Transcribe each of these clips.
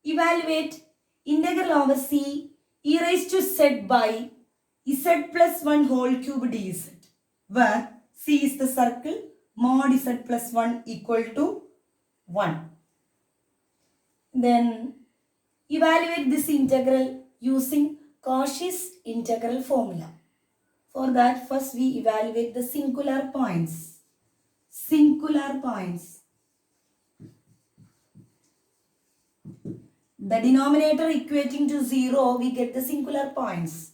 evaluate integral over c e raised to z by z plus 1 whole cube dz, where c is the circle, mod z plus 1 equal to 1. Then evaluate this integral using Cauchy's integral formula. For that, first we evaluate the singular points. Singular points. The denominator equating to 0, we get the singular points.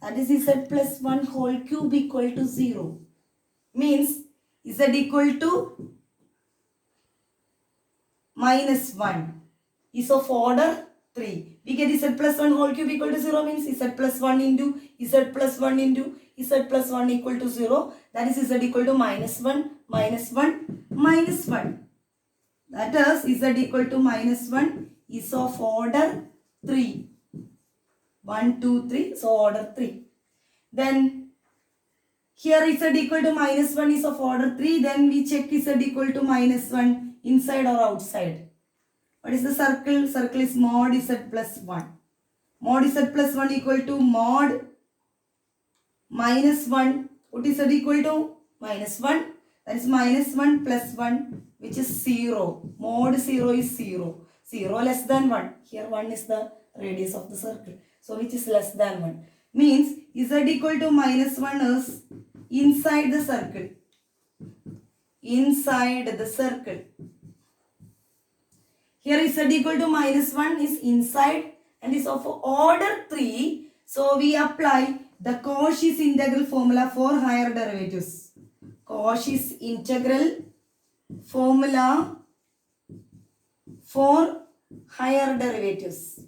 That is z plus 1 whole cube equal to 0. Means z equal to minus 1 is of order 3. We get z plus 1 whole cube equal to 0 means z plus 1 into z plus 1 into z plus 1 equal to 0. That is z equal to minus 1, minus 1, minus 1. That is z equal to minus 1 is of order 3. 1, 2, 3. So order 3. Then here z equal to minus 1 is of order 3. Then we check z equal to minus 1 inside or outside. What is the circle? Circle is mod z plus 1. Mod z plus 1 equal to mod minus 1. What is z equal to? Minus 1. That is minus 1 plus 1, which is 0. Mod 0 is 0. 0 less than 1. Here 1 is the radius of the circle. So which is less than 1. Means z equal to minus 1 is inside the circle. Inside the circle. Here z equal to minus 1 is inside and is of order 3. So we apply the Cauchy's integral formula for higher derivatives. Cauchy's integral formula for higher derivatives.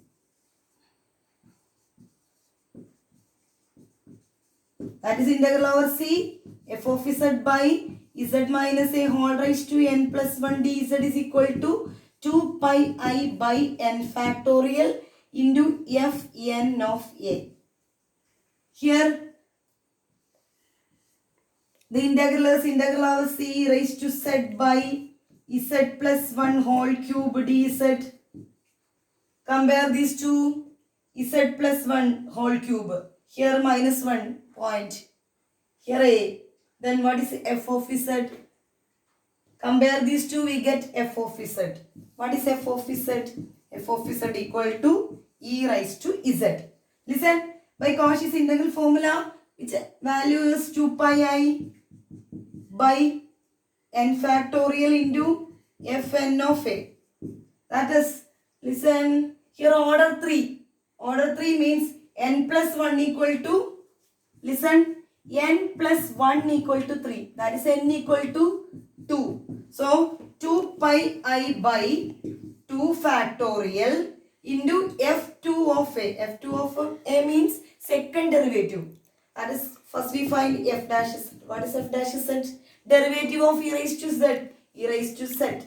That is integral over c f of z by z minus a whole raised to n plus 1 dz is equal to 2 pi I by n factorial into f n of a. Here the integral is integral over c raised to z by z plus 1 whole cube dz. Compare these two, z plus 1 whole cube. Here minus 1 point. Here a. Then what is f of z? Compare these two, we get f of z. What is f of z? F of z equal to e raised to z. Listen, by Cauchy's integral formula, its value is 2 pi I by n factorial into fn of a. That is, listen, here order 3. Order 3 means n plus 1 equal to, listen, n plus 1 equal to 3. That is n equal to 2. So 2 pi I by 2 factorial into f2 of a. f2 of a means second derivative. That is, first we find f dash z. What is f dash z? Derivative of e raised to z. E raised to z.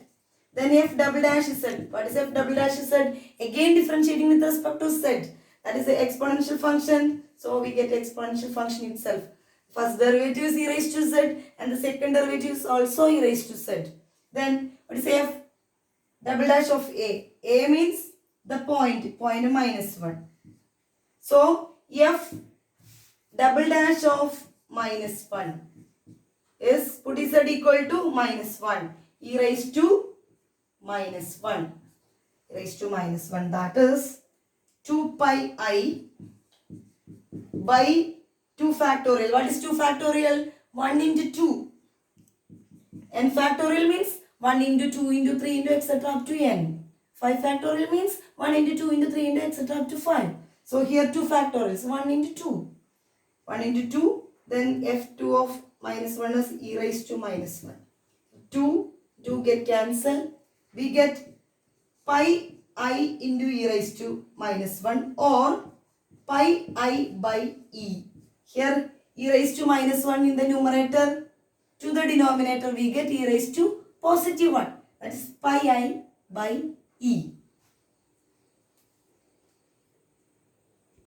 Then f double dash z. What is f double dash z? Again differentiating with respect to z. That is the exponential function. So we get exponential function itself. First derivative is e raised to z and the second derivative is also e raised to z. Then what is f double dash of a? A means the point minus 1. So f double dash of minus 1 is, put z equal to minus 1. E raised to minus 1. E raised to minus 1. That is 2 pi I by 2 factorial. What is 2 factorial? 1 into 2. N factorial means 1 into 2 into 3 into etc. up to n. 5 factorial means 1 into 2 into 3 into etc. up to 5. So here 2 factorials. 1 into 2. 1 into 2. Then f2 of minus 1 is e raised to minus 1. 2 get cancelled. We get pi I into e raised to minus 1 or pi I by e. Here e raised to minus 1 in the numerator. To the denominator we get e raised to positive 1. That is pi I by e.